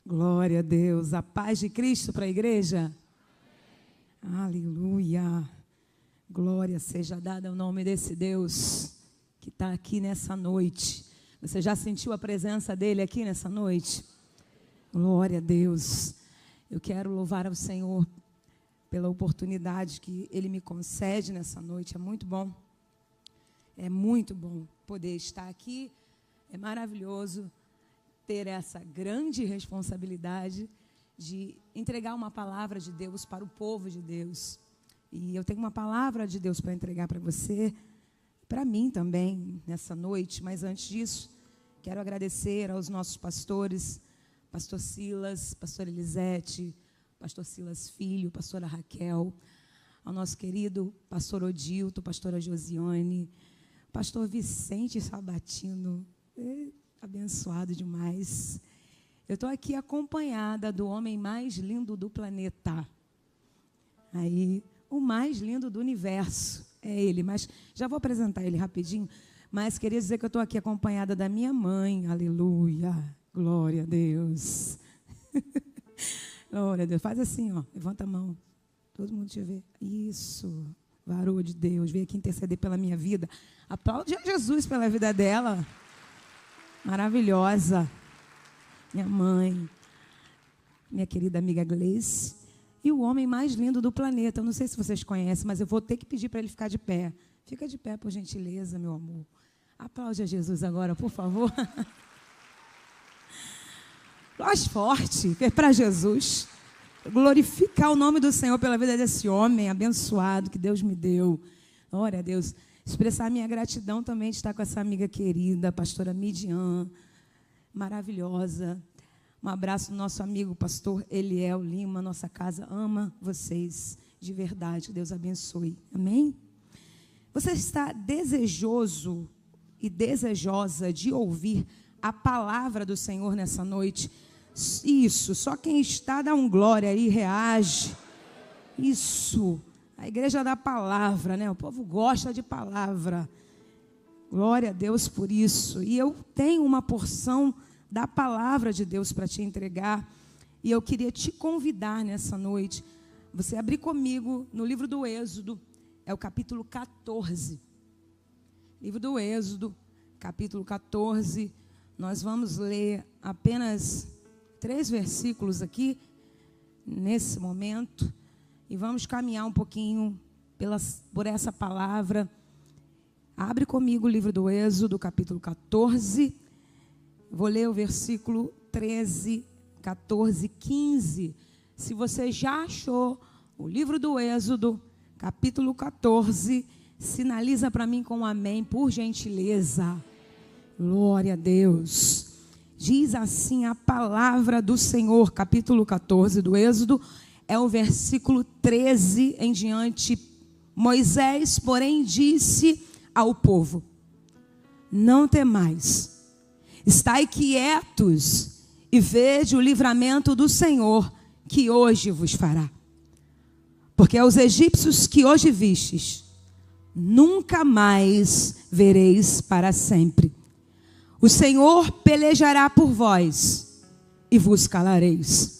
Glória a Deus. A paz de Cristo para a igreja. Aleluia. Glória seja dada ao nome desse Deus que está aqui nessa noite. Você já sentiu a presença dele aqui nessa noite? Glória a Deus. Eu quero louvar ao Senhor pela oportunidade que ele me concede nessa noite. É muito bom. É muito bom poder estar aqui. É maravilhoso ter essa grande responsabilidade de entregar uma palavra de Deus para o povo de Deus. E eu tenho uma palavra de Deus para entregar para você, para mim também, nessa noite. Mas antes disso, quero agradecer aos nossos pastores, pastor Silas, pastor Elisete, pastor Silas Filho, pastora Raquel, ao nosso querido pastor Odilto, pastora Josiane, pastor Vicente Sabatino, abençoado demais. Eu estou aqui acompanhada do homem mais lindo do planeta. Aí, o mais lindo do universo é ele. Mas já vou apresentar ele rapidinho. Mas queria dizer que eu estou aqui acompanhada da minha mãe. Aleluia. Glória a Deus. Glória a Deus. Faz assim, ó. Levanta a mão. Todo mundo te vê. Isso. Varou de Deus. Veio aqui interceder pela minha vida. Aplaude a Jesus pela vida dela. Maravilhosa. Minha mãe. Minha querida amiga Gleice. E o homem mais lindo do planeta. Eu não sei se vocês conhecem, mas eu vou ter que pedir para ele ficar de pé. Fica de pé, por gentileza, meu amor. Aplaude a Jesus agora, por favor. Mais forte, é para Jesus. Glorificar o nome do Senhor pela vida desse homem abençoado que Deus me deu. Glória a Deus. Expressar minha gratidão também de estar com essa amiga querida, a pastora Midian, maravilhosa. Um abraço do nosso amigo, pastor Eliel Lima. Nossa casa ama vocês de verdade. Deus abençoe. Amém? Você está desejoso e desejosa de ouvir a palavra do Senhor nessa noite? Isso, só quem está dá um glória aí, reage. Isso, a igreja da palavra, né? O povo gosta de palavra. Glória a Deus por isso. E eu tenho uma porção da palavra de Deus para te entregar. E eu queria te convidar nessa noite, você abrir comigo no livro do Êxodo, é o capítulo 14. Livro do Êxodo, capítulo 14. Nós vamos ler apenas 3 versículos aqui, nesse momento. E vamos caminhar um pouquinho por essa palavra. Abre comigo o livro do Êxodo, capítulo 14. Vou ler o versículo 13, 14, 15. Se você já achou o livro do Êxodo, capítulo 14, sinaliza para mim com um amém, por gentileza. Glória a Deus. Diz assim a palavra do Senhor, capítulo 14 do Êxodo, é o versículo 13 em diante. Moisés, porém, disse ao povo: não temais, estai quietos e vede o livramento do Senhor que hoje vos fará. Porque aos egípcios que hoje vistes, nunca mais vereis para sempre. O Senhor pelejará por vós e vos calareis.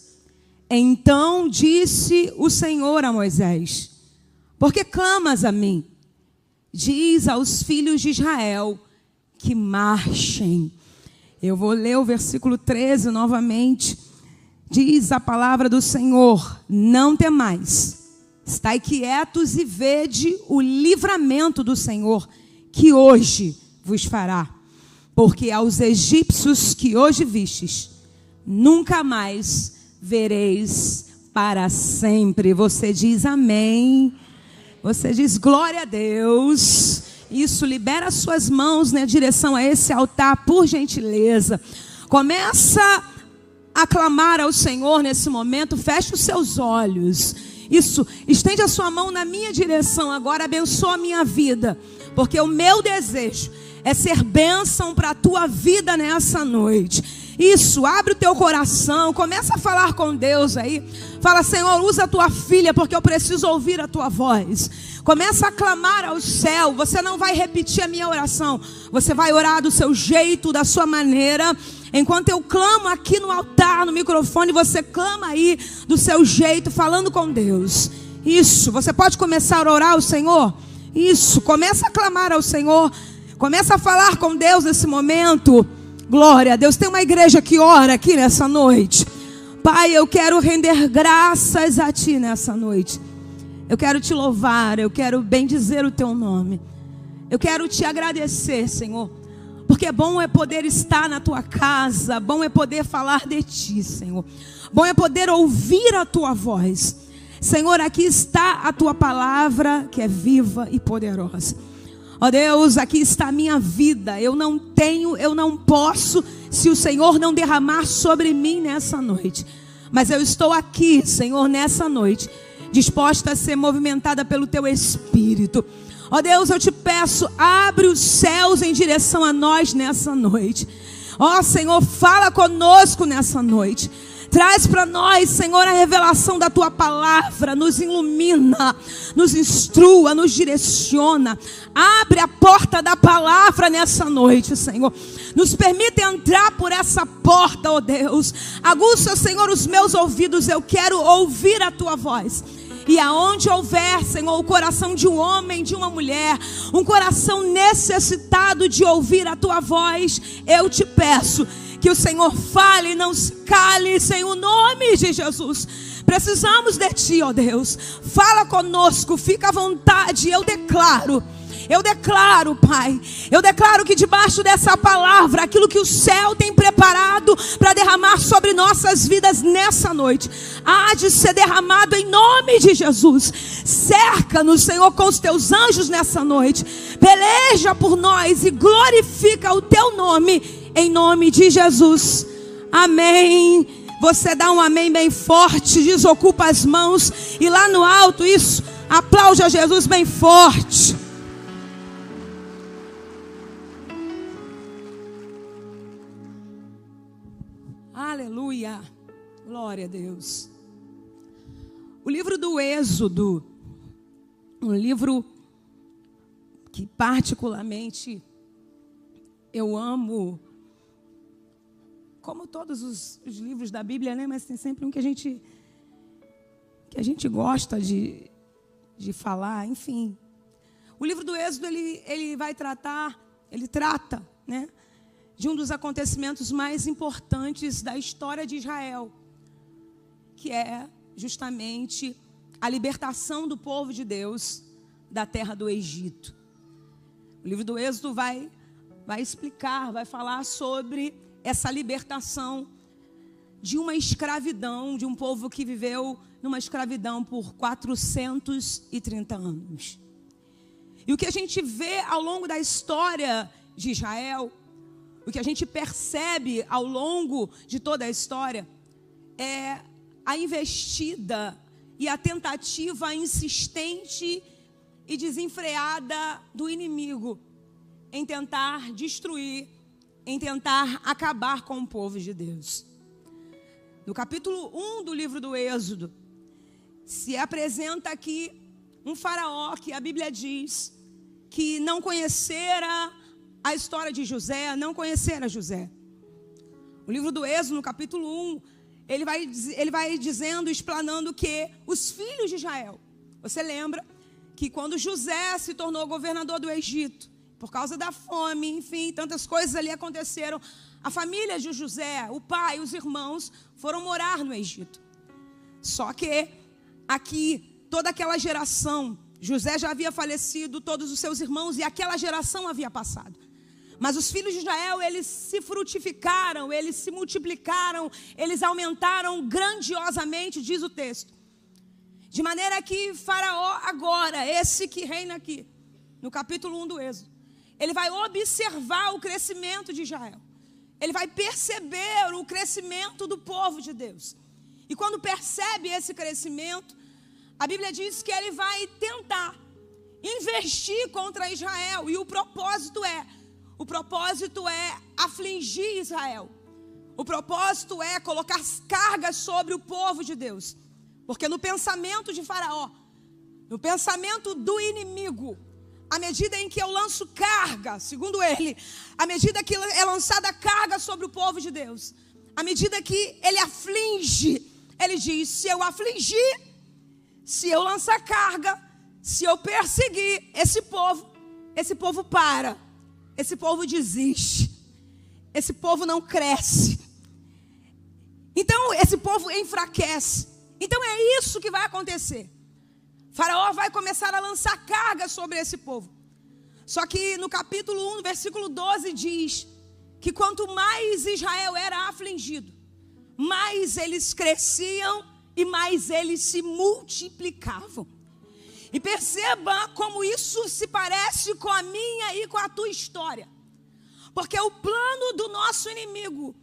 Então disse o Senhor a Moisés: por que clamas a mim? Diz aos filhos de Israel que marchem. Eu vou ler o versículo 13 novamente. Diz a palavra do Senhor: não temais, estai quietos e vede o livramento do Senhor que hoje vos fará. Porque aos egípcios que hoje vistes, nunca mais vereis para sempre. Você diz amém. Você diz glória a Deus. Isso, libera suas mãos na direção a esse altar, por gentileza. Começa a clamar ao Senhor nesse momento. Feche os seus olhos. Isso, estende a sua mão na minha direção agora. Abençoa a minha vida, porque o meu desejo é ser bênção para a tua vida nessa noite. Isso, abre o teu coração, começa a falar com Deus aí. Fala: Senhor, usa a tua filha, porque eu preciso ouvir a tua voz. Começa a clamar ao céu. Você não vai repetir a minha oração. Você vai orar do seu jeito, da sua maneira. Enquanto eu clamo aqui no altar, no microfone, você clama aí do seu jeito, falando com Deus. Isso, você pode começar a orar ao Senhor? Isso, começa a clamar ao Senhor. Começa a falar com Deus nesse momento. Glória a Deus. Tem uma igreja que ora aqui nessa noite. Pai, eu quero render graças a Ti nessa noite. Eu quero Te louvar, eu quero bendizer o Teu nome. Eu quero Te agradecer, Senhor. Porque bom é poder estar na Tua casa, bom é poder falar de Ti, Senhor. Bom é poder ouvir a Tua voz. Senhor, aqui está a Tua palavra, que é viva e poderosa. Ó Deus, aqui está a minha vida. Eu não tenho, eu não posso, se o Senhor não derramar sobre mim nessa noite. Mas eu estou aqui, Senhor, nessa noite, disposta a ser movimentada pelo Teu Espírito. Ó Deus, eu te peço, abre os céus em direção a nós nessa noite. Ó Senhor, fala conosco nessa noite. Traz para nós, Senhor, a revelação da Tua palavra. Nos ilumina, nos instrua, nos direciona. Abre a porta da palavra nessa noite, Senhor. Nos permite entrar por essa porta, ó Deus. Aguça, Senhor, os meus ouvidos. Eu quero ouvir a Tua voz. E aonde houver, Senhor, o coração de um homem, de uma mulher, um coração necessitado de ouvir a Tua voz, eu te peço que o Senhor fale e não se cale, Senhor, em nome de Jesus. Precisamos de Ti, ó Deus. Fala conosco, fica à vontade. Eu declaro, Pai, eu declaro que debaixo dessa palavra, aquilo que o céu tem preparado para derramar sobre nossas vidas nessa noite, há de ser derramado em nome de Jesus. Cerca-nos, Senhor, com os Teus anjos nessa noite. Peleja por nós e glorifica o Teu nome, em nome de Jesus. Amém. Você dá um amém bem forte, desocupa as mãos e lá no alto, isso, aplaude a Jesus bem forte. Aleluia, glória a Deus. O livro do Êxodo, um livro que particularmente eu amo, como todos os livros da Bíblia, né? Mas tem sempre um que a gente gosta de falar, enfim. O livro do Êxodo, ele trata, né, de um dos acontecimentos mais importantes da história de Israel, que é justamente a libertação do povo de Deus da terra do Egito. O livro do Êxodo vai explicar, vai falar sobre essa libertação de uma escravidão, de um povo que viveu numa escravidão por 430 anos. E o que a gente vê ao longo da história de Israel, o que a gente percebe ao longo de toda a história, é a investida e a tentativa insistente e desenfreada do inimigo em tentar destruir, em tentar acabar com o povo de Deus. No capítulo 1 do livro do Êxodo, se apresenta aqui um faraó que a Bíblia diz que não conhecera a história de José, não conhecera José. O livro do Êxodo, no capítulo 1, ele vai dizendo, explanando que os filhos de Israel, você lembra que quando José se tornou governador do Egito, por causa da fome, enfim, tantas coisas ali aconteceram, a família de José, o pai, os irmãos, foram morar no Egito. Só que aqui, toda aquela geração, José já havia falecido, todos os seus irmãos, e aquela geração havia passado. Mas os filhos de Israel, eles se frutificaram, eles se multiplicaram, eles aumentaram grandiosamente, diz o texto. De maneira que Faraó agora, esse que reina aqui, no capítulo 1 do Êxodo, ele vai observar o crescimento de Israel. Ele vai perceber o crescimento do povo de Deus. E quando percebe esse crescimento, a Bíblia diz que ele vai tentar investir contra Israel. E o propósito é afligir Israel. O propósito é colocar cargas sobre o povo de Deus. Porque no pensamento de Faraó, no pensamento do inimigo, à medida em que eu lanço carga, segundo ele, à medida que é lançada carga sobre o povo de Deus, à medida que ele aflige, ele diz: se eu afligir, se eu lançar carga, se eu perseguir esse povo para, esse povo desiste, esse povo não cresce, então esse povo enfraquece. Então é isso que vai acontecer. Faraó vai começar a lançar carga sobre esse povo. Só que no capítulo 1, versículo 12 diz que quanto mais Israel era afligido, mais eles cresciam e mais eles se multiplicavam. E perceba como isso se parece com a minha e com a tua história. Porque o plano do nosso inimigo,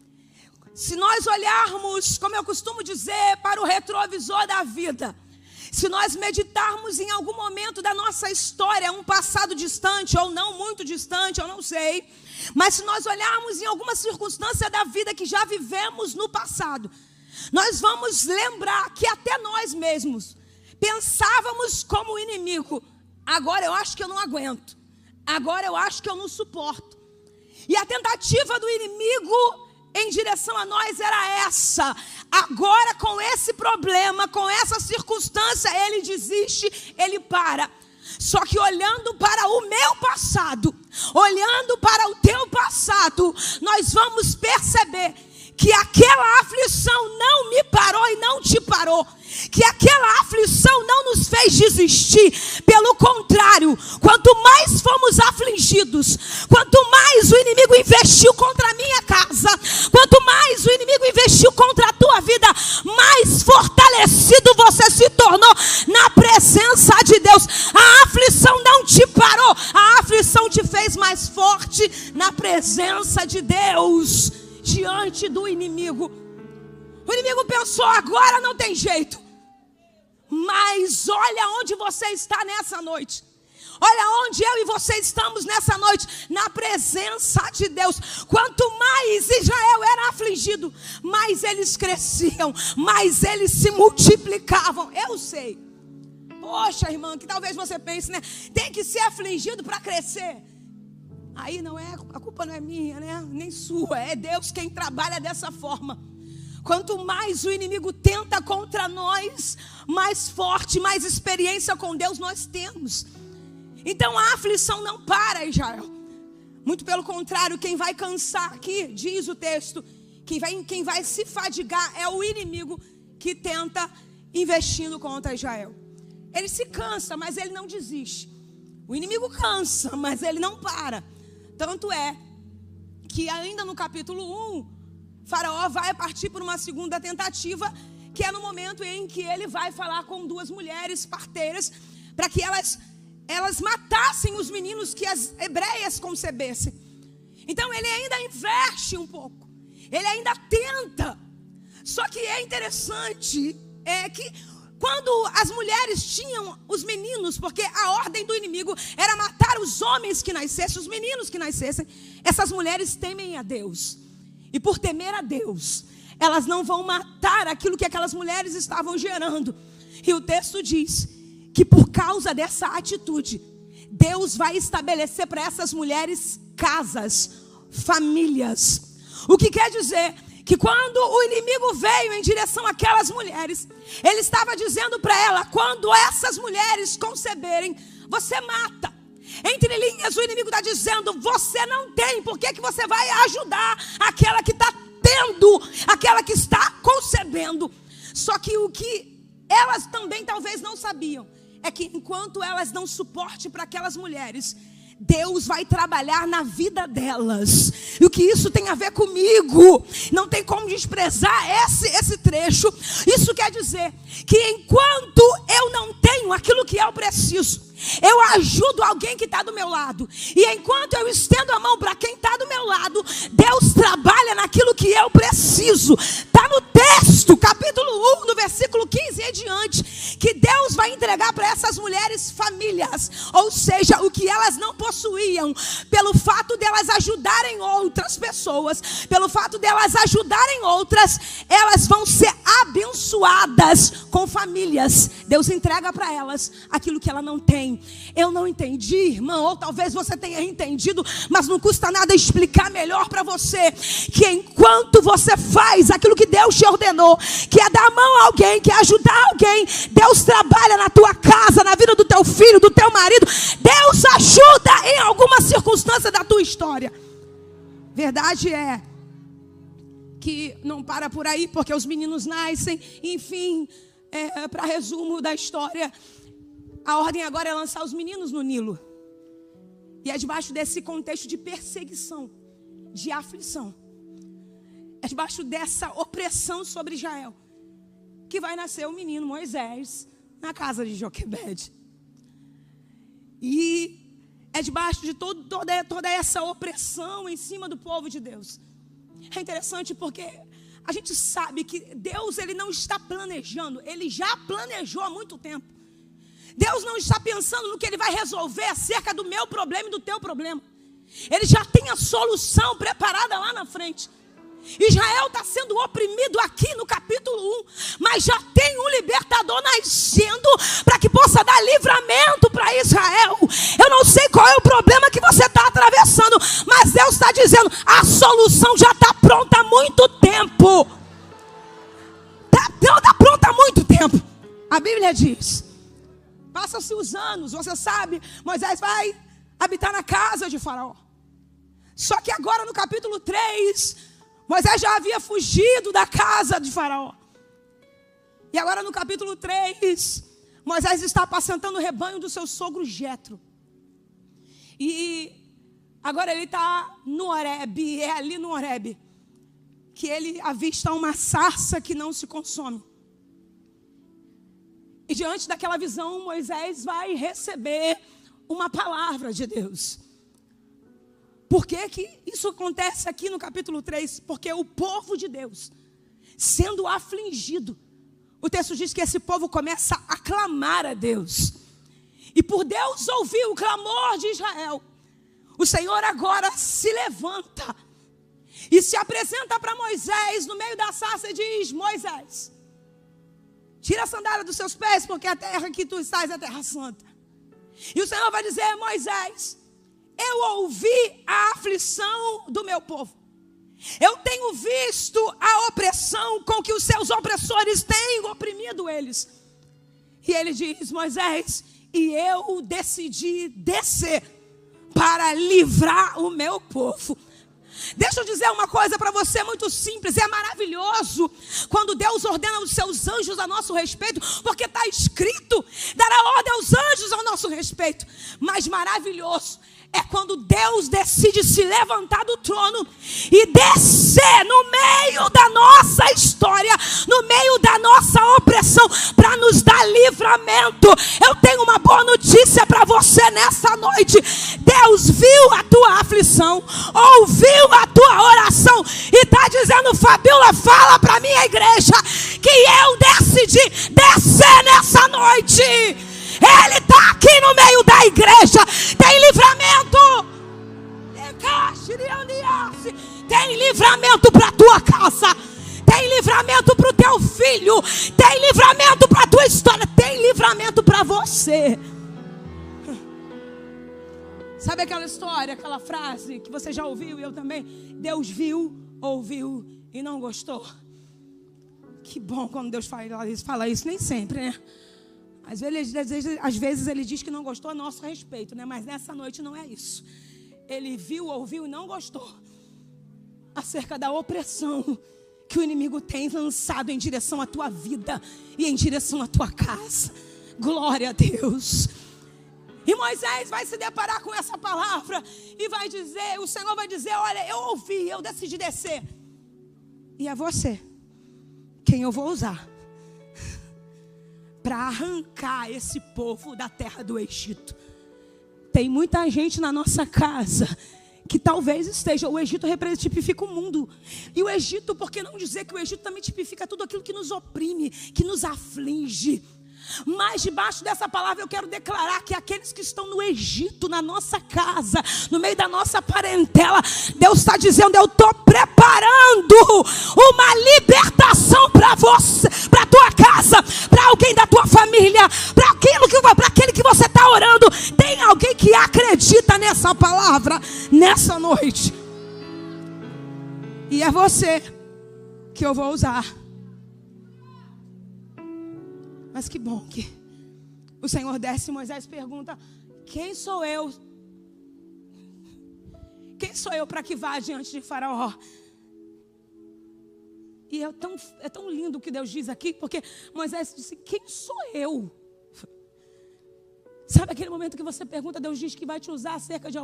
se nós olharmos, como eu costumo dizer, para o retrovisor da vida, se nós meditarmos em algum momento da nossa história, um passado distante ou não muito distante, eu não sei, mas se nós olharmos em alguma circunstância da vida que já vivemos no passado, nós vamos lembrar que até nós mesmos pensávamos como inimigo: agora eu acho que eu não aguento, agora eu acho que eu não suporto. E a tentativa do inimigo em direção a nós era essa: agora com esse problema, com essa circunstância, ele desiste, ele para. Só que olhando para o meu passado, olhando para o teu passado, nós vamos perceber que aquela aflição não me parou e não te parou, que aquela aflição não nos fez desistir. Pelo contrário, quanto mais fomos afligidos, quanto mais o inimigo investiu contra a minha casa, quanto mais o inimigo investiu contra a tua vida, mais fortalecido você se tornou na presença de Deus. A aflição não te parou, a aflição te fez mais forte na presença de Deus, diante do inimigo. O inimigo pensou: agora não tem jeito. Mas olha onde você está nessa noite. Olha onde eu e você estamos nessa noite, na presença de Deus. Quanto mais Israel era afligido, mais eles cresciam, mais eles se multiplicavam. Eu sei, poxa, irmã, que talvez você pense, né? Tem que ser afligido para crescer. Aí não é, a culpa não é minha, né? Nem sua, é Deus quem trabalha dessa forma. Quanto mais o inimigo tenta contra nós, mais forte, mais experiência com Deus nós temos. Então a aflição não para, Israel. Muito pelo contrário, quem vai cansar aqui, diz o texto, quem vai se fadigar é o inimigo que tenta investindo contra Israel. Ele se cansa, mas ele não desiste. O inimigo cansa, mas ele não para. Tanto é que ainda no capítulo 1, Faraó vai partir por uma segunda tentativa, que é no momento em que ele vai falar com duas mulheres parteiras, para que elas matassem os meninos que as hebreias concebessem. Então ele ainda investe um pouco, ele ainda tenta. Só que é interessante que quando as mulheres tinham os meninos, porque a ordem do inimigo era matar os homens que nascessem, os meninos que nascessem, essas mulheres temem a Deus. E por temer a Deus, elas não vão matar aquilo que aquelas mulheres estavam gerando. E o texto diz que por causa dessa atitude, Deus vai estabelecer para essas mulheres casas, famílias. O que quer dizer que quando o inimigo veio em direção àquelas mulheres, ele estava dizendo para ela: quando essas mulheres conceberem, você mata. Entre linhas, o inimigo está dizendo: você não tem, por que você vai ajudar aquela que está tendo, aquela que está concebendo? Só que o que elas também talvez não sabiam é que enquanto elas dão suporte para aquelas mulheres, Deus vai trabalhar na vida delas. E o que isso tem a ver comigo? Não tem como desprezar esse trecho. Isso quer dizer que enquanto eu não tenho aquilo que eu preciso, eu ajudo alguém que está do meu lado. E enquanto eu estendo a mão para quem está do meu lado, Deus trabalha naquilo que eu preciso. Está no texto, capítulo 1, no versículo 15 e diante, que Deus vai entregar para essas mulheres famílias. Ou seja, o que elas não possuíam, pelo fato delas ajudarem outras pessoas, pelo fato delas ajudarem outras, elas vão ser abençoadas com famílias. Deus entrega para elas aquilo que ela não tem. Eu não entendi, irmão, ou talvez você tenha entendido, mas não custa nada explicar melhor para você, que enquanto você faz aquilo que Deus te ordenou, que é dar a mão a alguém, que é ajudar alguém, Deus trabalha na tua casa, na vida do teu filho, do teu marido. Deus ajuda em alguma circunstância da tua história. Verdade é que não para por aí, porque os meninos nascem. Enfim, para resumo da história, a ordem agora é lançar os meninos no Nilo. E é debaixo desse contexto de perseguição, de aflição, é debaixo dessa opressão sobre Israel, que vai nascer o menino Moisés na casa de Joquebede. E é debaixo de toda essa opressão em cima do povo de Deus. É interessante porque a gente sabe que Deus, ele não está planejando, ele já planejou há muito tempo. Deus não está pensando no que ele vai resolver acerca do meu problema e do teu problema. Ele já tem a solução preparada lá na frente. Israel está sendo oprimido aqui no capítulo 1, mas já tem um libertador nascendo para que possa dar livramento para Israel. Eu não sei qual é o problema que você está atravessando, mas Deus está dizendo, a solução já está pronta há muito tempo. Está pronta há muito tempo. A Bíblia diz, passam-se os anos, você sabe, Moisés vai habitar na casa de Faraó. Só que agora no capítulo 3... Moisés já havia fugido da casa de Faraó. E agora no capítulo 3, Moisés está apacentando o rebanho do seu sogro Jetro. E agora ele está no Horebe, é ali no Horebe que ele avista uma sarça que não se consome. E diante daquela visão, Moisés vai receber uma palavra de Deus. Por que isso acontece aqui no capítulo 3? Porque o povo de Deus, sendo afligido, o texto diz que esse povo começa a clamar a Deus. E por Deus ouvir o clamor de Israel, o Senhor agora se levanta e se apresenta para Moisés no meio da sarça e diz, Moisés, tira a sandália dos seus pés, porque a terra que tu estás é a terra santa. E o Senhor vai dizer, Moisés, eu ouvi a aflição do meu povo. Eu tenho visto a opressão com que os seus opressores têm oprimido eles. E ele diz, Moisés, e eu decidi descer para livrar o meu povo. Deixa eu dizer uma coisa para você muito simples. É maravilhoso quando Deus ordena os seus anjos a nosso respeito, porque está escrito, dará ordem aos anjos ao nosso respeito. Mas maravilhoso é quando Deus decide se levantar do trono e descer no meio da nossa história, no meio da nossa opressão, para nos dar livramento. Eu tenho uma boa notícia para você nessa noite. Deus viu a tua aflição, ouviu a tua oração e está dizendo, Fabíola, fala para a minha igreja que eu decidi descer nessa noite. Ele está aqui no meio da igreja. Tem livramento. Tem livramento para a tua casa. Tem livramento para o teu filho. Tem livramento para a tua história. Tem livramento para você. Sabe aquela história, aquela frase que você já ouviu e eu também? Deus viu, ouviu e não gostou. Que bom quando Deus fala isso. Nem sempre, né? Às vezes ele diz que não gostou a nosso respeito, né? Mas nessa noite não é isso. Ele viu, ouviu e não gostou acerca da opressão que o inimigo tem lançado em direção à tua vida e em direção à tua casa. Glória a Deus. E Moisés vai se deparar com essa palavra e vai dizer, o Senhor vai dizer, olha, eu ouvi, eu decidi descer. E é você quem eu vou usar para arrancar esse povo da terra do Egito. Tem muita gente na nossa casa que talvez esteja, o Egito tipifica o mundo. E o Egito, por que não dizer que o Egito também tipifica tudo aquilo que nos oprime, que nos aflige. Mas debaixo dessa palavra eu quero declarar que aqueles que estão no Egito, na nossa casa, no meio da nossa parentela, Deus está dizendo, eu estou preparando uma libertação você, para a tua casa, para alguém da tua família, para aquele que você está orando. Tem alguém que acredita nessa palavra nessa noite. E é você que eu vou usar. Mas que bom que o Senhor desce e Moisés pergunta: quem sou eu? Quem sou eu para que vá diante de Faraó? E é tão lindo o que Deus diz aqui, porque Moisés disse: quem sou eu? Sabe aquele momento que você pergunta, Deus diz que vai te usar acerca de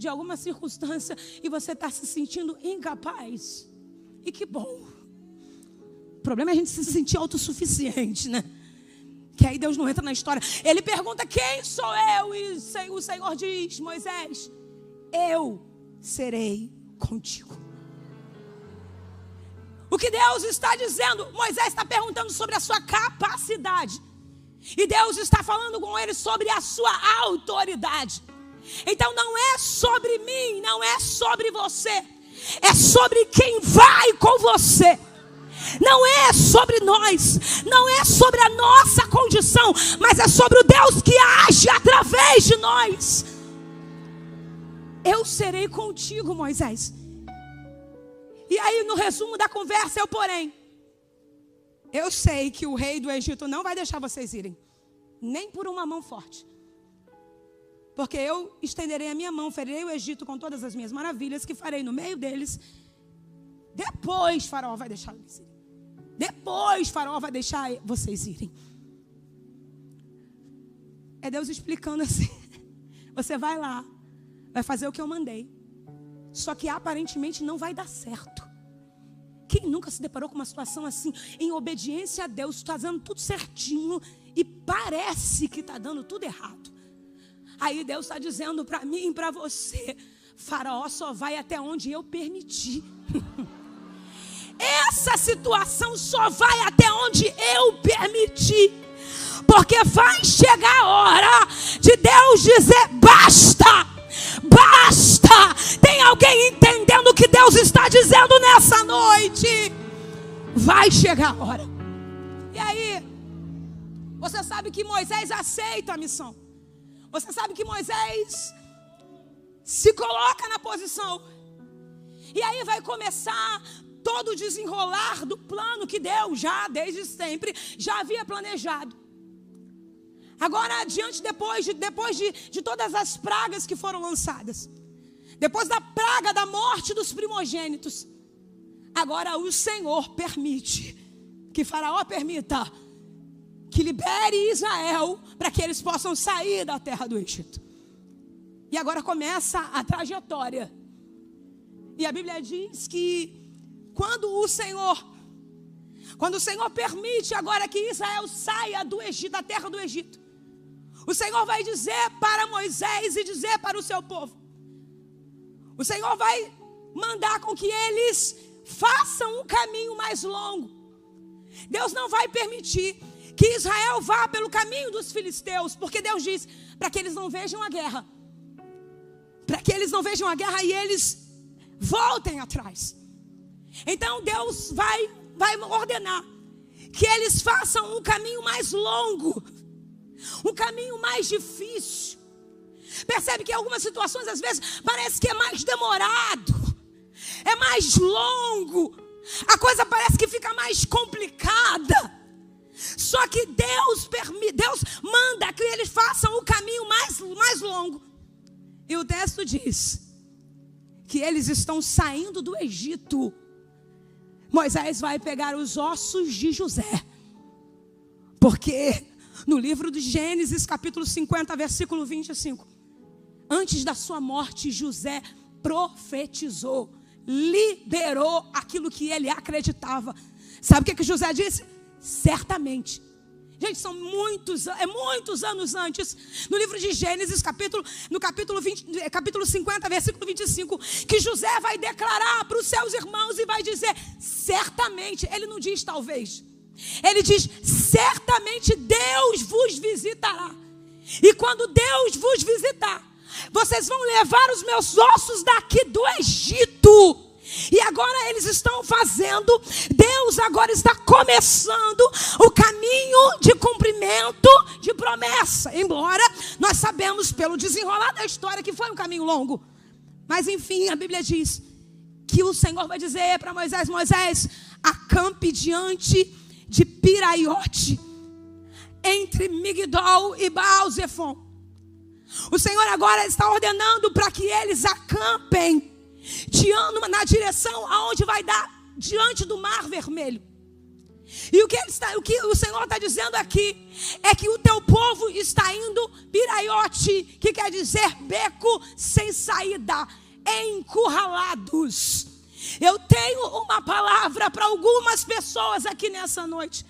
alguma circunstância e você está se sentindo incapaz? E que bom. O problema é a gente se sentir autossuficiente, né? Que aí Deus não entra na história. Ele pergunta: quem sou eu? E o Senhor diz: Moisés, eu serei contigo. O que Deus está dizendo? Moisés está perguntando sobre a sua capacidade. E Deus está falando com ele sobre a sua autoridade. Então não é sobre mim, não é sobre você. É sobre quem vai com você. Não é sobre nós, não é sobre a nossa condição, mas é sobre o Deus que age através de nós. Eu serei contigo, Moisés. E aí no resumo da conversa eu porém: eu sei que o rei do Egito não vai deixar vocês irem, nem por uma mão forte. Porque eu estenderei a minha mão, ferirei o Egito com todas as minhas maravilhas que farei no meio deles. Depois Faraó vai deixar eles irem. Depois Faraó vai deixar vocês irem. É Deus explicando assim: você vai lá, vai fazer o que eu mandei, só que aparentemente não vai dar certo. Quem nunca se deparou com uma situação assim, em obediência a Deus, está dando tudo certinho e parece que está dando tudo errado? Aí Deus está dizendo para mim e para você: Faraó só vai até onde eu permitir. Essa situação só vai até onde eu permitir. Porque vai chegar a hora de Deus dizer: basta, basta. Tem alguém entendendo o que Deus está dizendo nessa noite? Vai chegar a hora. E aí, você sabe que Moisés aceita a missão. Você sabe que Moisés se coloca na posição. E aí vai começar todo o desenrolar do plano que Deus já, desde sempre, já havia planejado. Agora adiante, depois de todas as pragas que foram lançadas, depois da praga da morte dos primogênitos, agora o Senhor permite que Faraó permita que libere Israel para que eles possam sair da terra do Egito. E agora começa a trajetória. E a Bíblia diz que quando o Senhor permite agora que Israel saia do Egito, da terra do Egito, o Senhor vai dizer para Moisés e dizer para o seu povo. O Senhor vai mandar com que eles façam um caminho mais longo. Deus não vai permitir que Israel vá pelo caminho dos filisteus, porque Deus diz para que eles não vejam a guerra. Para que eles não vejam a guerra e eles voltem atrás. Então Deus vai ordenar que eles façam um caminho mais longo, um caminho mais difícil. Percebe que em algumas situações às vezes parece que é mais demorado, é mais longo, a coisa parece que fica mais complicada. Só que Deus manda que eles façam o caminho mais longo. E o texto diz que eles estão saindo do Egito. Moisés vai pegar os ossos de José, porque no livro de Gênesis, capítulo 50, versículo 25, antes da sua morte, José profetizou, liberou aquilo que ele acreditava. Sabe o que José disse? Certamente. Gente, são muitos anos antes, no livro de Gênesis, capítulo 50, versículo 25, que José vai declarar para os seus irmãos e vai dizer: certamente, ele não diz talvez, ele diz: certamente Deus vos visitará. E quando Deus vos visitar, vocês vão levar os meus ossos daqui do Egito. E agora eles estão fazendo, Deus Deus agora está começando o caminho de cumprimento de promessa. Embora nós sabemos pelo desenrolar da história que foi um caminho longo. Mas enfim, a Bíblia diz que o Senhor vai dizer para Moisés: Moisés, acampe diante de Piraiote, entre Migdol e Baal-Zefon. O Senhor agora está ordenando para que eles acampem na direção aonde vai dar, diante do Mar Vermelho. E o que o Senhor está dizendo aqui é que o teu povo está indo Piraiote, que quer dizer beco sem saída, encurralados. Eu tenho uma palavra para algumas pessoas aqui nessa noite.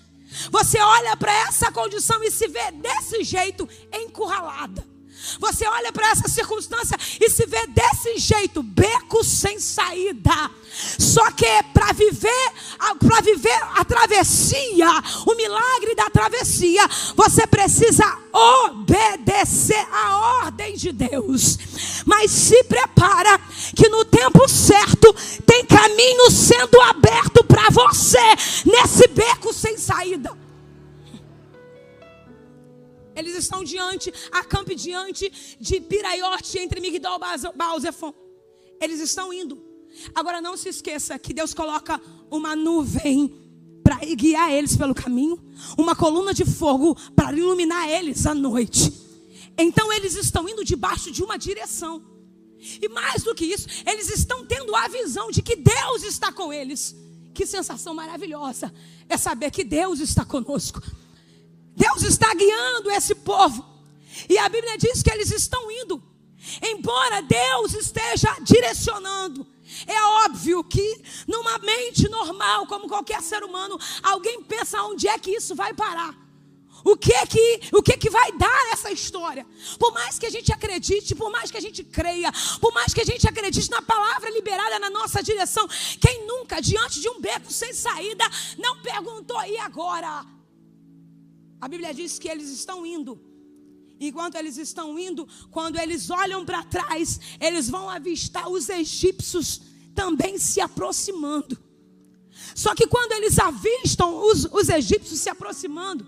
Você olha para essa condição e se vê desse jeito, encurralada. Você olha para essa circunstância e se vê desse jeito, beco sem saída. Só que para viver a travessia, o milagre da travessia, você precisa obedecer a ordem de Deus. Mas se prepara que no tempo certo tem caminho sendo aberto para você nesse beco sem saída. Eles estão acampe diante de Piraiote, entre Migdol e Baal-Zefon. Eles estão indo. Agora não se esqueça que Deus coloca uma nuvem para guiar eles pelo caminho, uma coluna de fogo para iluminar eles à noite. Então eles estão indo debaixo de uma direção. E mais do que isso, eles estão tendo a visão de que Deus está com eles. Que sensação maravilhosa é saber que Deus está conosco. Deus está guiando esse povo. E a Bíblia diz que eles estão indo. Embora Deus esteja direcionando. É óbvio que numa mente normal, como qualquer ser humano, alguém pensa onde é que isso vai parar. O que vai dar essa história? Por mais que a gente acredite, por mais que a gente creia, por mais que a gente acredite na palavra liberada na nossa direção, quem nunca, diante de um beco sem saída, não perguntou: e agora? A Bíblia diz que eles estão indo. Enquanto eles estão indo, quando eles olham para trás, eles vão avistar os egípcios também se aproximando. Só que quando eles avistam os egípcios se aproximando,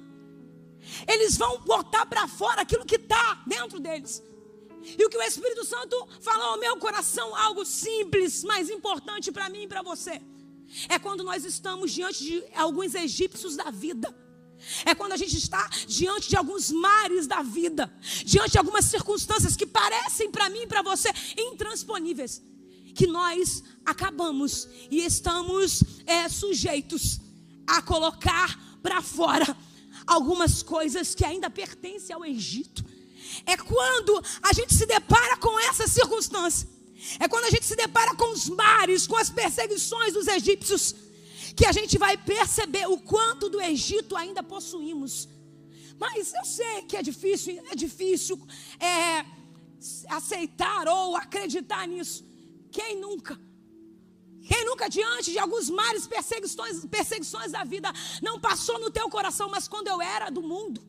eles vão botar para fora aquilo que está dentro deles. E o que o Espírito Santo falou ao meu coração, algo simples, mas importante para mim e para você, é quando nós estamos diante de alguns egípcios da vida. É quando a gente está diante de alguns mares da vida, diante de algumas circunstâncias que parecem para mim e para você intransponíveis, que nós acabamos e estamos sujeitos a colocar para fora algumas coisas que ainda pertencem ao Egito. É quando a gente se depara com essa circunstância, é quando a gente se depara com os mares, com as perseguições dos egípcios, que a gente vai perceber o quanto do Egito ainda possuímos. Mas eu sei que é difícil aceitar ou acreditar nisso. Quem nunca diante de alguns mares, perseguições da vida, não passou no teu coração: mas quando eu era do mundo,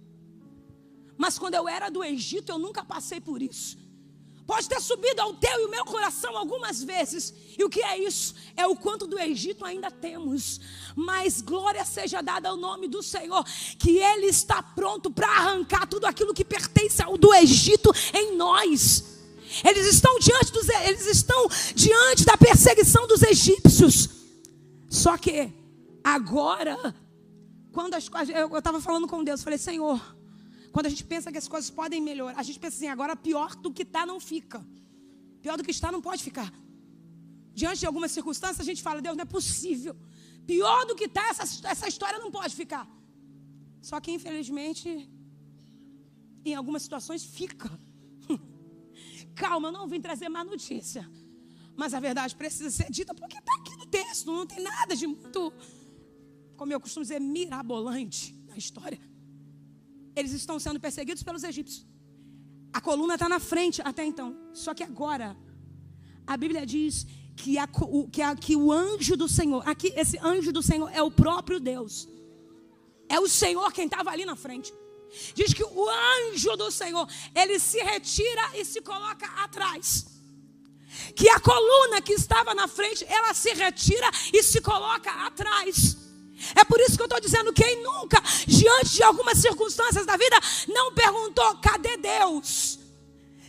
mas quando eu era do Egito, eu nunca passei por isso. Pode ter subido ao teu e o meu coração algumas vezes. E o que é isso? É o quanto do Egito ainda temos. Mas glória seja dada ao nome do Senhor, que Ele está pronto para arrancar tudo aquilo que pertence ao do Egito em nós. Eles estão diante da perseguição dos egípcios. Só que agora, quando eu estava falando com Deus, falei: Senhor, quando a gente pensa que as coisas podem melhorar, a gente pensa assim: agora pior do que está não fica. Pior do que está não pode ficar. Diante de algumas circunstâncias a gente fala: Deus, não é possível. Pior do que está, essa história não pode ficar. Só que infelizmente, em algumas situações fica. Calma, eu não vim trazer má notícia, mas a verdade precisa ser dita, porque está aqui no texto. Não tem nada de muito, como eu costumo dizer, mirabolante na história. Eles estão sendo perseguidos pelos egípcios. A coluna está na frente até então. Só que agora, a Bíblia diz que o anjo do Senhor, aqui esse anjo do Senhor é o próprio Deus. É o Senhor quem estava ali na frente. Diz que o anjo do Senhor, ele se retira e se coloca atrás. Que a coluna que estava na frente, ela se retira e se coloca atrás. É por isso que eu estou dizendo, quem nunca, diante de algumas circunstâncias da vida, não perguntou, cadê Deus?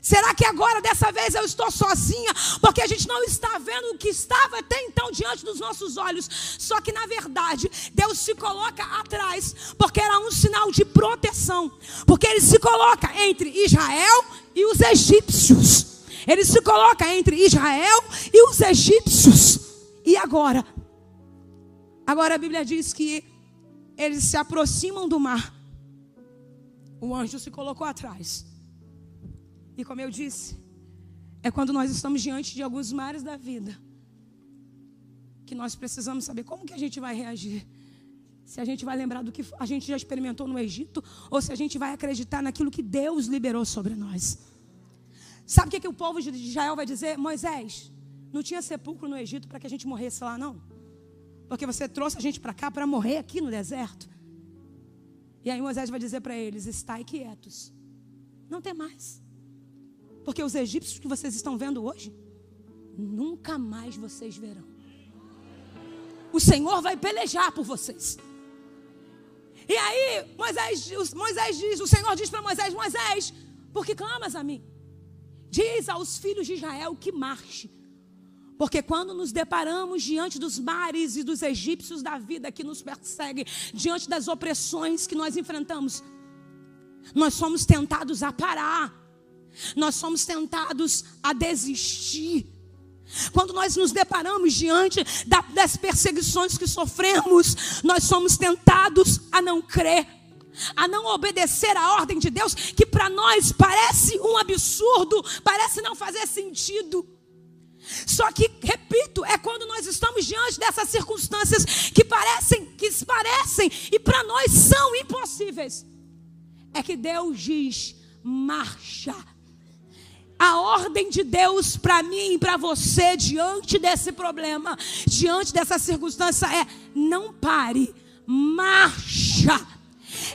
Será que agora, dessa vez, eu estou sozinha? Porque a gente não está vendo o que estava até então diante dos nossos olhos. Só que, na verdade, Deus se coloca atrás, porque era um sinal de proteção. Porque Ele se coloca entre Israel e os egípcios. Ele se coloca entre Israel e os egípcios. E agora? Agora a Bíblia diz que eles se aproximam do mar. O anjo se colocou atrás. E como eu disse, é quando nós estamos diante de alguns mares da vida que nós precisamos saber como que a gente vai reagir. Se a gente vai lembrar do que a gente já experimentou no Egito, ou se a gente vai acreditar naquilo que Deus liberou sobre nós. Sabe o que o povo de Israel vai dizer? Moisés, não tinha sepulcro no Egito para que a gente morresse lá, não? Porque você trouxe a gente para cá para morrer aqui no deserto. E aí Moisés vai dizer para eles, estai quietos, não tem mais. Porque os egípcios que vocês estão vendo hoje, nunca mais vocês verão. O Senhor vai pelejar por vocês. E aí Moisés diz, o Senhor diz para Moisés, Moisés, por que clamas a mim? Diz aos filhos de Israel que marche. Porque quando nos deparamos diante dos mares e dos egípcios da vida que nos perseguem, diante das opressões que nós enfrentamos, nós somos tentados a parar. Nós somos tentados a desistir. Quando nós nos deparamos diante das perseguições que sofremos, nós somos tentados a não crer, a não obedecer a ordem de Deus, que para nós parece um absurdo, parece não fazer sentido. Só que, repito, é quando nós estamos diante dessas circunstâncias que parecem e para nós são impossíveis, é que Deus diz, marcha. A ordem de Deus para mim e para você diante desse problema, diante dessa circunstância é, não pare, marcha.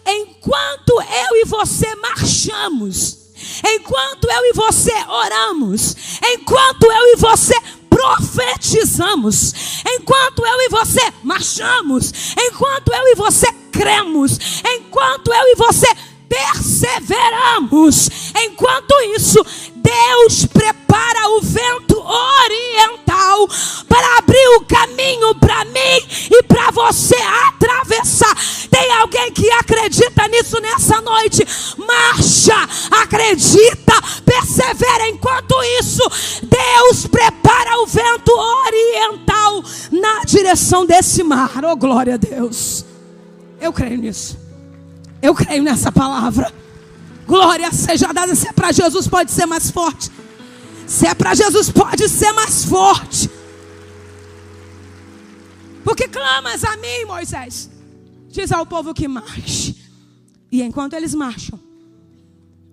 Enquanto eu e você marchamos, enquanto eu e você oramos, enquanto eu e você profetizamos, enquanto eu e você marchamos, enquanto eu e você cremos, enquanto eu e você perseveramos, enquanto isso, Deus prepara o vento oriental para abrir o caminho para mim e para você atravessar. Tem alguém que acredita nisso nessa noite? Marcha, acredita, persevera. Enquanto isso, Deus prepara o vento oriental na direção desse mar. Oh, glória a Deus. Eu creio nisso. Eu creio nessa palavra. Glória seja dada. Se é para Jesus, pode ser mais forte. Se é para Jesus, pode ser mais forte. Porque clamas a mim, Moisés. Diz ao povo que marche. E enquanto eles marcham,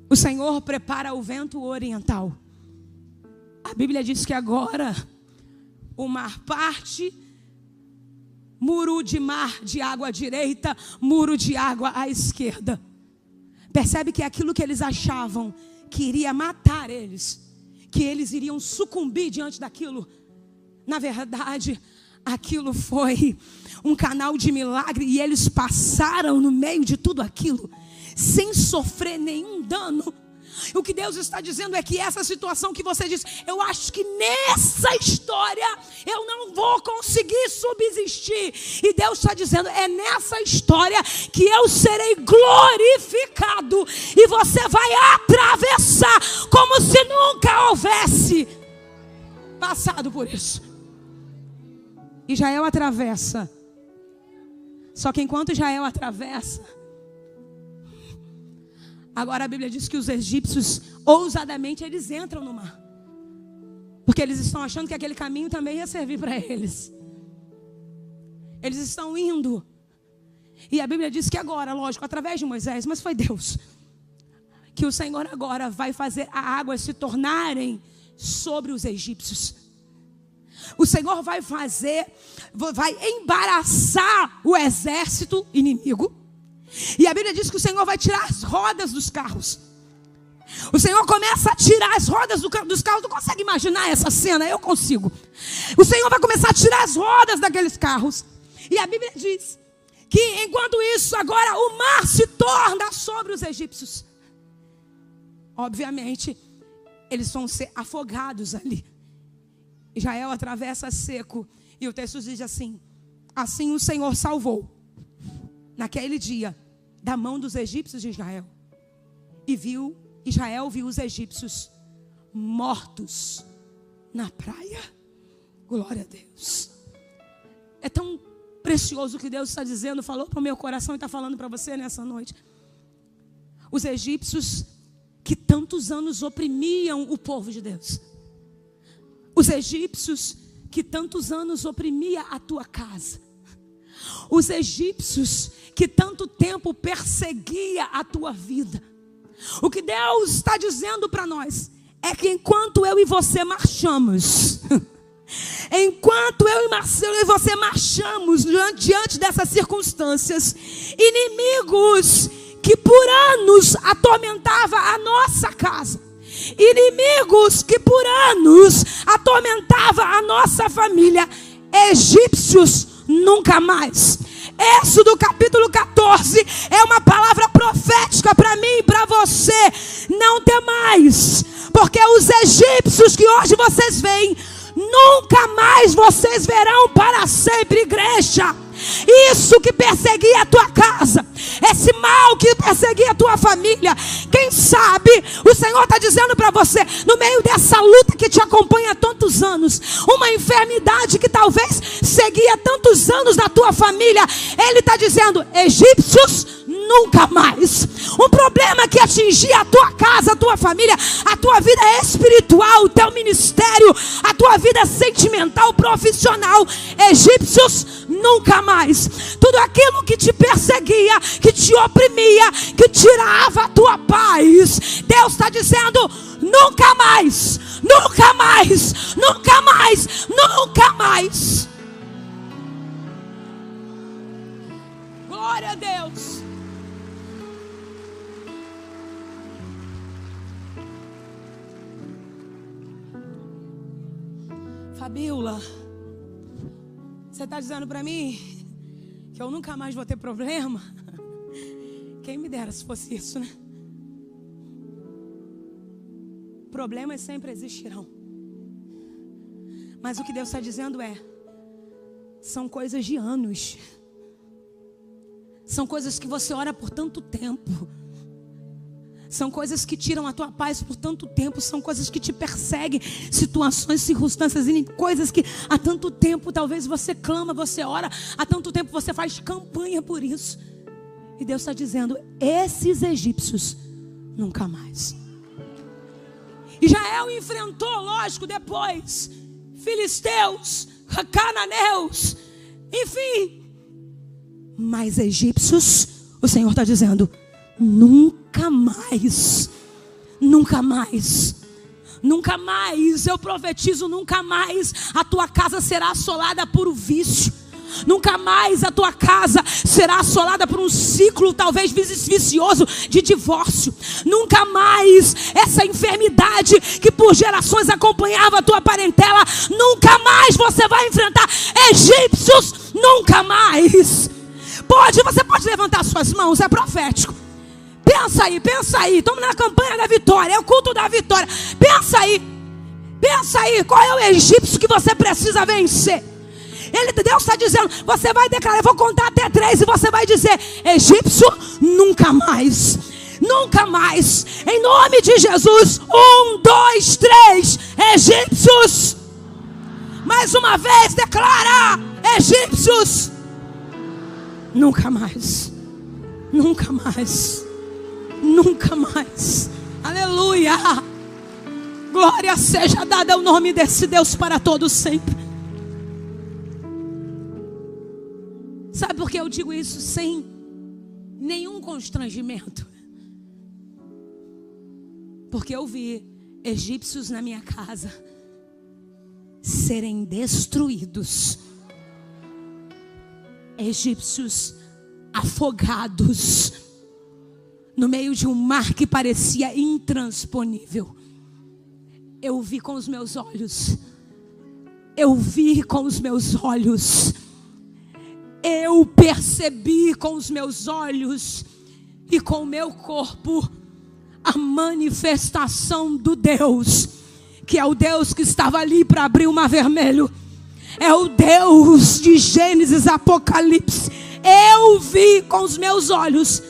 o Senhor prepara o vento oriental. A Bíblia diz que agora o mar parte. Muro de mar de água à direita, muro de água à esquerda. Percebe que aquilo que eles achavam que iria matar eles, que eles iriam sucumbir diante daquilo, na verdade, aquilo foi um canal de milagre e eles passaram no meio de tudo aquilo, sem sofrer nenhum dano. O que Deus está dizendo é que essa situação que você diz, eu acho que nessa história eu não vou conseguir subsistir. E Deus está dizendo, é nessa história que eu serei glorificado. E você vai atravessar como se nunca houvesse passado por isso. Israel atravessa. Só que enquanto Israel atravessa, agora a Bíblia diz que os egípcios, ousadamente, eles entram no mar. Porque eles estão achando que aquele caminho também ia servir para eles. Eles estão indo. E a Bíblia diz que agora, lógico, através de Moisés, mas foi Deus, que o Senhor agora vai fazer a água se tornarem sobre os egípcios. O Senhor vai embaraçar o exército inimigo. E a Bíblia diz que o Senhor vai tirar as rodas dos carros. O Senhor começa a tirar as rodas dos carros. Tu consegue imaginar essa cena? Eu consigo. O Senhor vai começar a tirar as rodas daqueles carros. E a Bíblia diz que enquanto isso agora o mar se torna sobre os egípcios. Obviamente, eles vão ser afogados ali. Israel atravessa seco. E o texto diz assim: assim o Senhor salvou, naquele dia, da mão dos egípcios de Israel. E Israel viu os egípcios mortos na praia. Glória a Deus. É tão precioso o que Deus está dizendo. Falou para o meu coração e está falando para você nessa noite. Os egípcios que tantos anos oprimiam o povo de Deus. Os egípcios que tantos anos oprimia a tua casa. Os egípcios que tanto tempo perseguia a tua vida. O que Deus está dizendo para nós é que enquanto eu e você marchamos, enquanto eu e você marchamos diante dessas circunstâncias, inimigos que por anos atormentavam a nossa casa, inimigos que por anos atormentavam a nossa família, egípcios nunca mais. Êxodo capítulo 14 é uma palavra profética para mim e para você. Não temais, porque os egípcios que hoje vocês veem, nunca mais vocês verão para sempre, igreja. Isso que perseguia a tua casa, esse mal que perseguia a tua família, quem sabe o Senhor está dizendo para você, no meio dessa luta que te acompanha há tantos anos, uma enfermidade que talvez seguia tantos anos na tua família, Ele está dizendo: egípcios nunca mais. Um problema que atingia a tua casa, a tua família, a tua vida espiritual, o teu ministério, a tua vida sentimental, profissional, egípcios nunca mais. Tudo aquilo que te perseguia, que te oprimia, que tirava a tua paz, Deus está dizendo: nunca mais, nunca mais, nunca mais, nunca mais. Glória a Deus. Fabíola, você está dizendo para mim que eu nunca mais vou ter problema? Quem me dera se fosse isso, né? Problemas sempre existirão. Mas o que Deus está dizendo são coisas de anos. São coisas que você ora por tanto tempo. São coisas que tiram a tua paz por tanto tempo. São coisas que te perseguem. Situações, circunstâncias, coisas que há tanto tempo talvez você clama, você ora. Há tanto tempo você faz campanha por isso. E Deus está dizendo: esses egípcios nunca mais. Israel enfrentou, lógico, depois filisteus, cananeus, enfim. Mas egípcios, o Senhor está dizendo: nunca mais, nunca mais, nunca mais. Eu profetizo: nunca mais a tua casa será assolada por um vício. Nunca mais a tua casa será assolada por um ciclo talvez vicioso de divórcio. Nunca mais essa enfermidade que por gerações acompanhava a tua parentela, nunca mais você vai enfrentar egípcios, nunca mais. Você pode levantar suas mãos, é profético. Pensa aí, estamos na campanha da vitória, é o culto da vitória. Pensa aí, qual é o egípcio que você precisa vencer? Deus está dizendo, você vai declarar, eu vou contar até 3 e você vai dizer: egípcio, nunca mais, nunca mais, em nome de Jesus. 1, 2, 3, egípcios. Mais uma vez, declara: egípcios, nunca mais, nunca mais, nunca mais. Aleluia. Glória seja dada ao nome desse Deus para todos sempre. Sabe por que eu digo isso sem nenhum constrangimento? Porque eu vi egípcios na minha casa serem destruídos. Egípcios afogados no meio de um mar que parecia intransponível. Eu vi com os meus olhos. Eu vi com os meus olhos. eu percebi com os meus olhos e com o meu corpo a manifestação do Deus, que é o Deus que estava ali para abrir o mar vermelho. É o Deus de Gênesis, Apocalipse. Eu vi com os meus olhos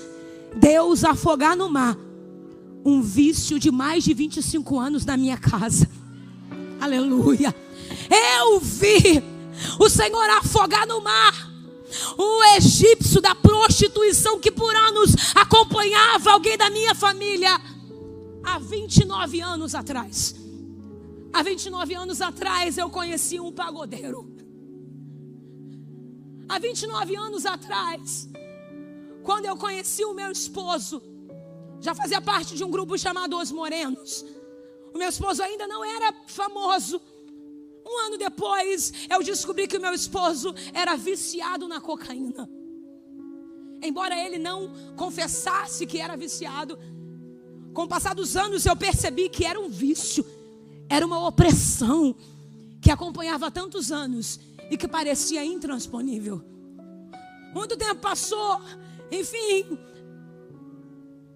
Deus afogar no mar um vício de mais de 25 anos na minha casa. Aleluia. Eu vi o Senhor afogar no mar o egípcio da prostituição que por anos acompanhava alguém da minha família. Há 29 anos atrás. Há 29 anos atrás eu conheci um pagodeiro. Há 29 anos atrás, quando eu conheci o meu esposo, já fazia parte de um grupo chamado Os Morenos. O meu esposo ainda não era famoso. Um ano depois, eu descobri que o meu esposo era viciado na cocaína. Embora ele não confessasse que era viciado, com o passar dos anos eu percebi que era um vício. Era uma opressão que acompanhava há tantos anos e que parecia intransponível. Muito tempo passou, enfim,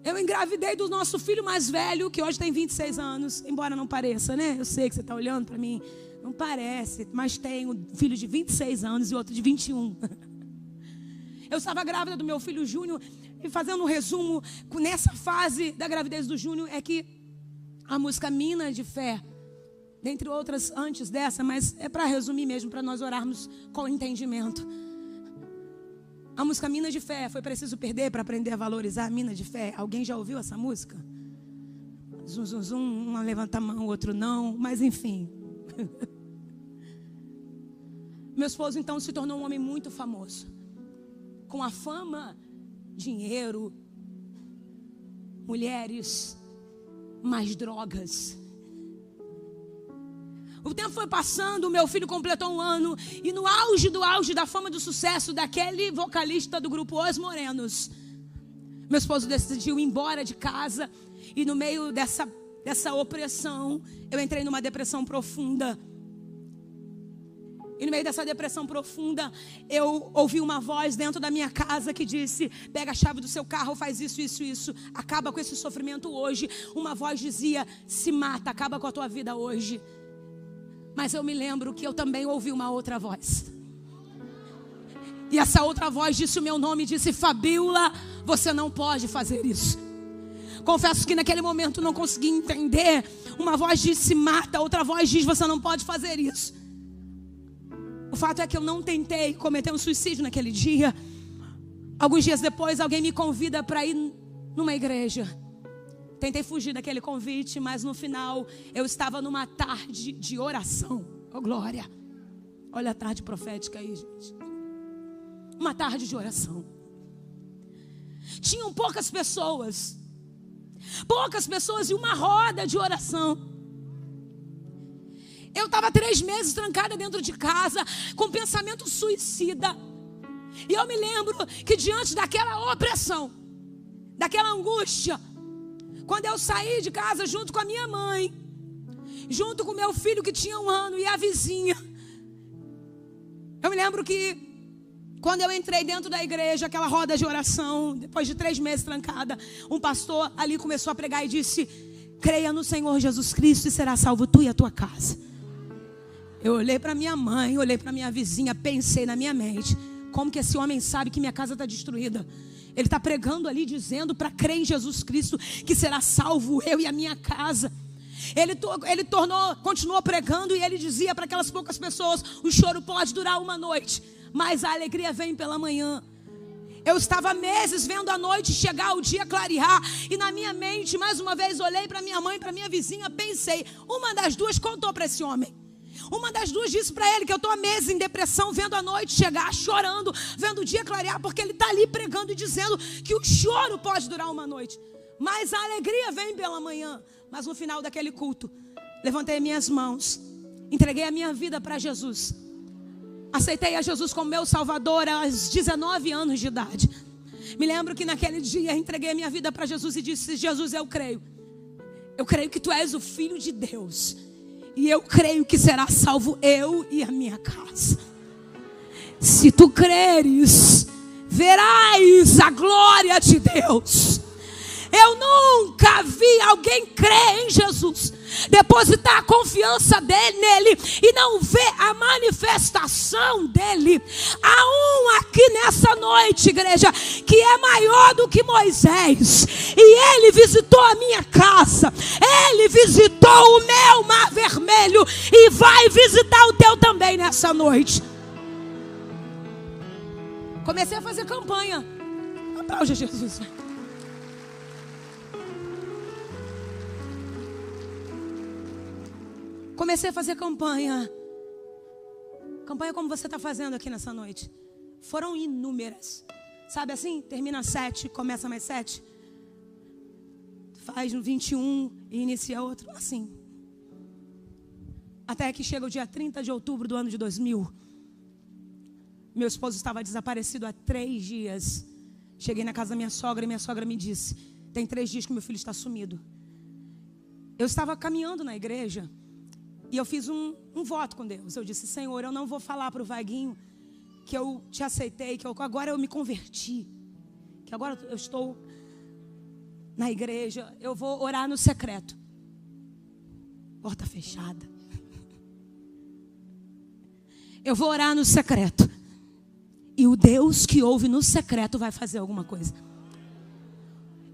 eu engravidei do nosso filho mais velho, que hoje tem 26 anos, embora não pareça, né? Eu sei que você está olhando para mim, não parece, mas tenho um filho de 26 anos e outro de 21. Eu estava grávida do meu filho Júnior, e fazendo um resumo, nessa fase da gravidez do Júnior, é que a música Mina de Fé, dentre outras antes dessa, mas é para resumir mesmo, para nós orarmos com entendimento. A música Mina de Fé, foi preciso perder para aprender a valorizar a mina de fé. Alguém já ouviu essa música? Zum, zum, zum, um levanta a mão, outro não, mas enfim. Meu esposo então se tornou um homem muito famoso, com a fama, dinheiro, mulheres, mais drogas. O tempo foi passando, o meu filho completou 1 ano, e no auge do auge da fama e do sucesso daquele vocalista do grupo Os Morenos, meu esposo decidiu ir embora de casa, e no meio dessa opressão, eu entrei numa depressão profunda. E no meio dessa depressão profunda, eu ouvi uma voz dentro da minha casa que disse: pega a chave do seu carro, faz isso, isso, isso, acaba com esse sofrimento hoje. Uma voz dizia: se mata, acaba com a tua vida hoje. Mas eu me lembro que eu também ouvi uma outra voz. E essa outra voz disse o meu nome e disse: Fabíola, você não pode fazer isso. Confesso que naquele momento não consegui entender. Uma voz disse: mata, outra voz diz: você não pode fazer isso. O fato é que eu não tentei cometer um suicídio naquele dia. Alguns dias depois, alguém me convida para ir numa igreja. Tentei fugir daquele convite, mas no final eu estava numa tarde de oração. Oh, glória! Olha a tarde profética aí, gente. Uma tarde de oração. Tinham poucas pessoas e uma roda de oração. Eu estava 3 meses trancada dentro de casa, com pensamento suicida. E eu me lembro que diante daquela opressão, daquela angústia, quando eu saí de casa junto com a minha mãe, junto com o meu filho que tinha 1 ano e a vizinha, eu me lembro que quando eu entrei dentro da igreja, aquela roda de oração, depois de 3 meses trancada, um pastor ali começou a pregar e disse: creia no Senhor Jesus Cristo e será salvo tu e a tua casa. Eu olhei para minha mãe, olhei para minha vizinha, pensei na minha mente: como que esse homem sabe que minha casa está destruída? Ele está pregando ali, dizendo para crer em Jesus Cristo que será salvo eu e a minha casa. Ele continuou pregando e ele dizia para aquelas poucas pessoas: o choro pode durar 1 noite, mas a alegria vem pela manhã. Eu estava meses vendo a noite chegar, o dia clarear, e na minha mente, mais uma vez, olhei para minha mãe, para minha vizinha, pensei: uma das duas contou para esse homem. Uma das duas disse para ele que eu estou há meses em depressão, vendo a noite chegar, chorando, vendo o dia clarear, porque ele está ali pregando e dizendo que o choro pode durar 1 noite, mas a alegria vem pela manhã. Mas no final daquele culto, levantei minhas mãos, entreguei a minha vida para Jesus, aceitei a Jesus como meu Salvador aos 19 anos de idade. Me lembro que naquele dia entreguei a minha vida para Jesus e disse: Jesus, eu creio que tu és o Filho de Deus, e eu creio que será salvo eu e a minha casa. Se tu creres, verás a glória de Deus. Eu nunca vi alguém crer em Jesus, depositar a confiança nele e não ver a manifestação dele. Há um aqui nessa noite, igreja, que é maior do que Moisés, e ele visitou a minha casa, ele visitou o meu mar vermelho e vai visitar o teu também nessa noite. Comecei a fazer campanha. Aplaude Jesus. Comecei a fazer campanha. Campanha como você está fazendo aqui nessa noite. Foram inúmeras. Sabe assim? Termina 7, começa mais 7. Faz no 21 e inicia outro. Assim. Até que chega o dia 30 de outubro do ano de 2000. Meu esposo estava desaparecido há 3 dias. Cheguei na casa da minha sogra e minha sogra me disse: tem 3 dias que meu filho está sumido. Eu estava caminhando na igreja e eu fiz um voto com Deus. Eu disse: Senhor, eu não vou falar para o Vaguinho que eu te aceitei, que agora eu me converti, que agora eu estou na igreja. Eu vou orar no secreto. Porta fechada. Eu vou orar no secreto. E o Deus que ouve no secreto vai fazer alguma coisa.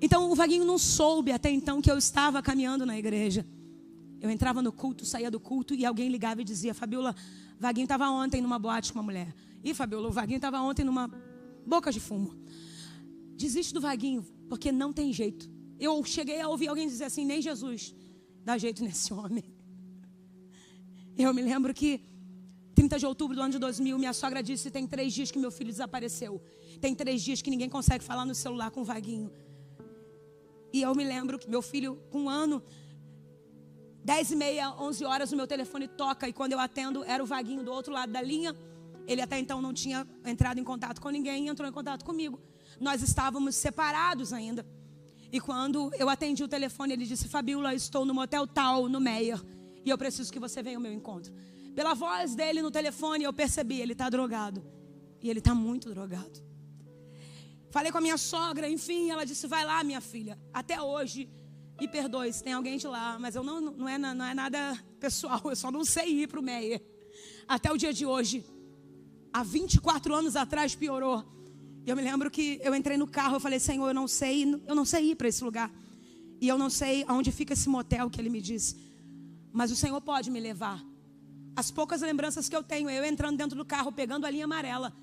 Então o Vaguinho não soube até então que eu estava caminhando na igreja. Eu entrava no culto, saía do culto e alguém ligava e dizia: Fabiola, Vaguinho estava ontem numa boate com uma mulher. E Fabiola, o Vaguinho estava ontem numa boca de fumo. Desiste do Vaguinho, porque não tem jeito. Eu cheguei a ouvir alguém dizer assim: nem Jesus dá jeito nesse homem. Eu me lembro que 30 de outubro do ano de 2000, minha sogra disse: tem 3 dias que meu filho desapareceu. Tem 3 dias que ninguém consegue falar no celular com o Vaguinho. E eu me lembro que meu filho, com 1 ano, 10h30, 11 horas, o meu telefone toca. E quando eu atendo, era o Vaguinho do outro lado da linha. Ele até então não tinha entrado em contato com ninguém, entrou em contato comigo. Nós estávamos separados ainda. E quando eu atendi o telefone, ele disse: Fabiola, estou no motel tal, no Meyer, e eu preciso que você venha ao meu encontro. Pela voz dele no telefone, eu percebi: ele está drogado. E ele está muito drogado. Falei com a minha sogra, enfim, ela disse: vai lá, minha filha. Até hoje, me perdoe se tem alguém de lá, mas eu não é nada pessoal, eu só não sei ir para o Meyer. Até o dia de hoje, há 24 anos atrás, piorou. Eu me lembro que eu entrei no carro, eu falei: Senhor, eu não sei ir para esse lugar. E eu não sei aonde fica esse motel que ele me disse. Mas o Senhor pode me levar. As poucas lembranças que eu tenho é eu entrando dentro do carro, pegando a linha amarela.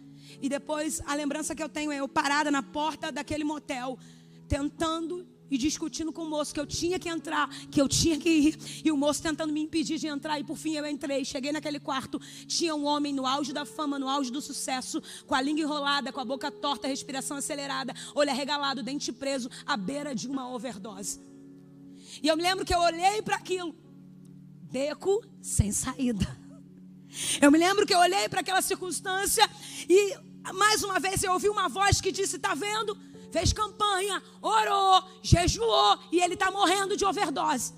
E depois a lembrança que eu tenho é eu parada na porta daquele motel, tentando e discutindo com o moço que eu tinha que entrar, que eu tinha que ir. E o moço tentando me impedir de entrar. E por fim eu entrei, cheguei naquele quarto. Tinha um homem no auge da fama, no auge do sucesso, com a língua enrolada, com a boca torta, respiração acelerada, olho arregalado, dente preso, à beira de uma overdose. E eu me lembro que eu olhei para aquilo, beco sem saída. Eu me lembro que eu olhei para aquela circunstância e mais uma vez eu ouvi uma voz que disse: está vendo? Fez campanha, orou, jejuou e ele está morrendo de overdose.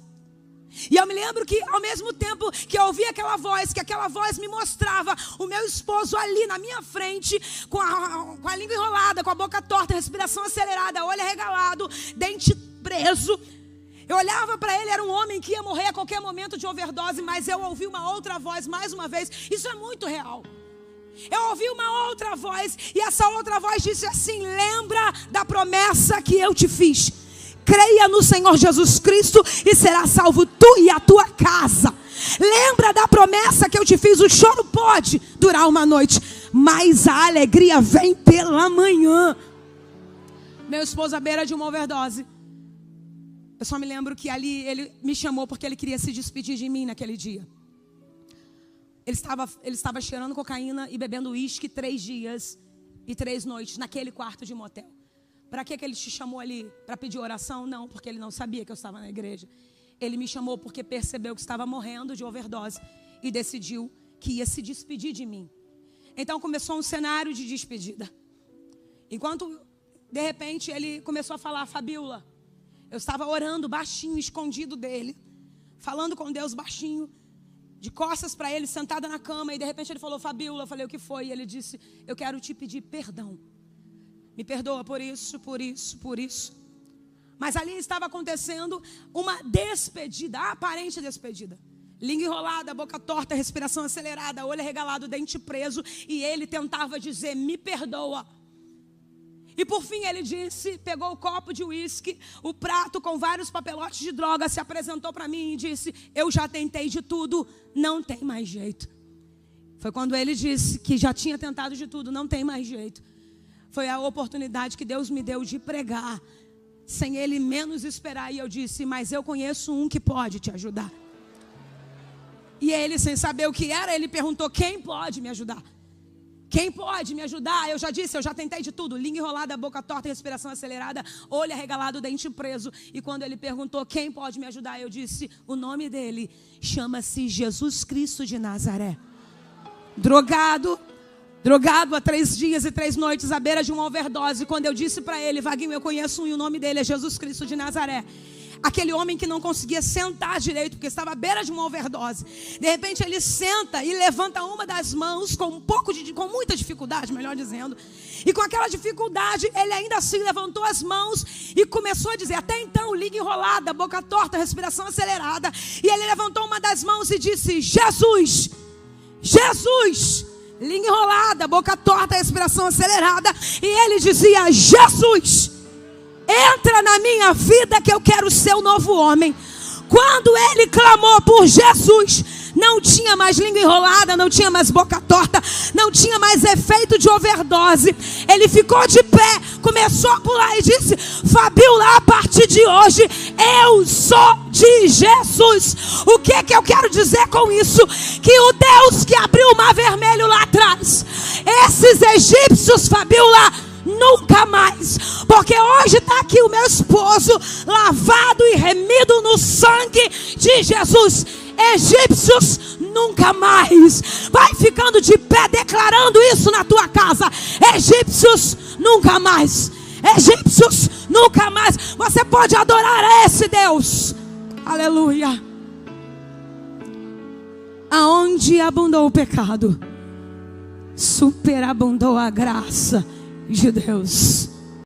E eu me lembro que ao mesmo tempo que eu ouvi aquela voz, que aquela voz me mostrava o meu esposo ali na minha frente, com a língua enrolada, com a boca torta, respiração acelerada, olho arregalado, dente preso. Eu olhava para ele, era um homem que ia morrer a qualquer momento de overdose, mas eu ouvi uma outra voz mais uma vez. Isso é muito real. Eu ouvi uma outra voz e essa outra voz disse assim: lembra da promessa que eu te fiz. Creia no Senhor Jesus Cristo e será salvo tu e a tua casa. Lembra da promessa que eu te fiz. O choro pode durar uma noite, mas a alegria vem pela manhã. Meu esposo à beira de uma overdose. Eu só me lembro que ali ele me chamou porque ele queria se despedir de mim naquele dia. Ele estava cheirando cocaína e bebendo uísque 3 dias e 3 noites naquele quarto de motel. Para que ele te chamou ali? Para pedir oração? Não, porque ele não sabia que eu estava na igreja. Ele me chamou porque percebeu que estava morrendo de overdose e decidiu que ia se despedir de mim. Então começou um cenário de despedida. Enquanto, de repente, ele começou a falar: Fabiola, eu estava orando baixinho, escondido dele, falando com Deus baixinho. de costas para ele, sentada na cama, e de repente ele falou: Fabíola. Eu falei: o que foi? E ele disse: eu quero te pedir perdão. Me perdoa por isso, por isso, por isso. Mas ali estava acontecendo uma despedida, aparente despedida. Língua enrolada, boca torta, respiração acelerada, olho arregalado, dente preso. E ele tentava dizer: me perdoa. E por fim ele disse, pegou o copo de uísque, o prato com vários papelotes de droga, se apresentou para mim e disse: eu já tentei de tudo, não tem mais jeito. Foi quando ele disse que já tinha tentado de tudo, não tem mais jeito. Foi a oportunidade que Deus me deu de pregar, sem ele menos esperar. E eu disse: mas eu conheço um que pode te ajudar. E ele, sem saber o que era, ele perguntou: quem pode me ajudar? Quem pode me ajudar? Eu já disse, eu já tentei de tudo. Língua enrolada, boca torta, respiração acelerada, olho arregalado, dente preso. E quando ele perguntou: quem pode me ajudar? Eu disse: o nome dele chama-se Jesus Cristo de Nazaré. Drogado há 3 dias e 3 noites, à beira de uma overdose. Quando eu disse para ele: Vaguinho, eu conheço um e o nome dele é Jesus Cristo de Nazaré. Aquele homem que não conseguia sentar direito, porque estava à beira de uma overdose. De repente ele senta e levanta uma das mãos com muita dificuldade, melhor dizendo. E com aquela dificuldade, ele ainda assim levantou as mãos e começou a dizer, até então, língua enrolada, boca torta, respiração acelerada. E ele levantou uma das mãos e disse: Jesus, Jesus. Língua enrolada, boca torta, respiração acelerada. E ele dizia: Jesus, entra na minha vida que eu quero ser um novo homem. Quando ele clamou por Jesus, não tinha mais língua enrolada, não tinha mais boca torta, não tinha mais efeito de overdose. Ele ficou de pé, começou a pular e disse: Fabíola, a partir de hoje eu sou de Jesus. O que eu quero dizer com isso? Que o Deus que abriu o mar vermelho lá atrás, esses egípcios, Fabíola, nunca mais. Porque hoje está aqui o meu esposo, lavado e remido no sangue de Jesus. Egípcios nunca mais. Vai ficando de pé declarando isso na tua casa. Egípcios nunca mais. Egípcios nunca mais. Você pode adorar esse Deus. Aleluia. Aonde abundou o pecado, superabundou a graça de Deus.